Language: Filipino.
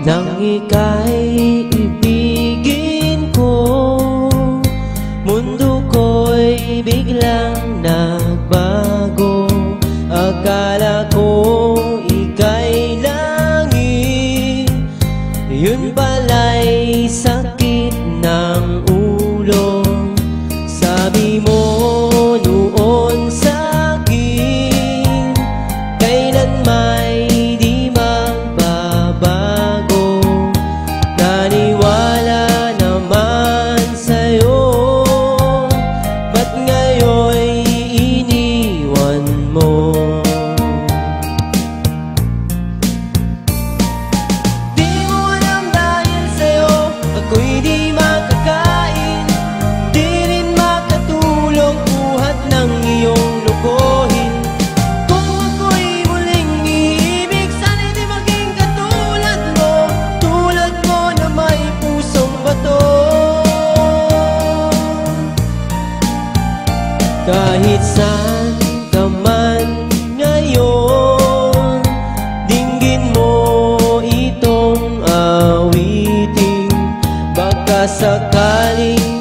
nang ika'y ibigin ko. Mundo ko'y biglang nagbago. Akala ko ika'y langit, yun pala'y sakit ng ulo. Sabi mo noon sa'kin, kailan may di magbabago. Naniwala naman sa'yo, ba't ngayon'y iniwan mo? Di mo alam dahil sa'yo ako'y di makakain, di rin makatulong buhat ng iyong lokohin. Kung ako'y muling iibig, sana'y di maging katulad mo, tulad mo na may pusong bato. Kahit saan ka man ngayon, dinggin mo itong awitin. Baka sakaling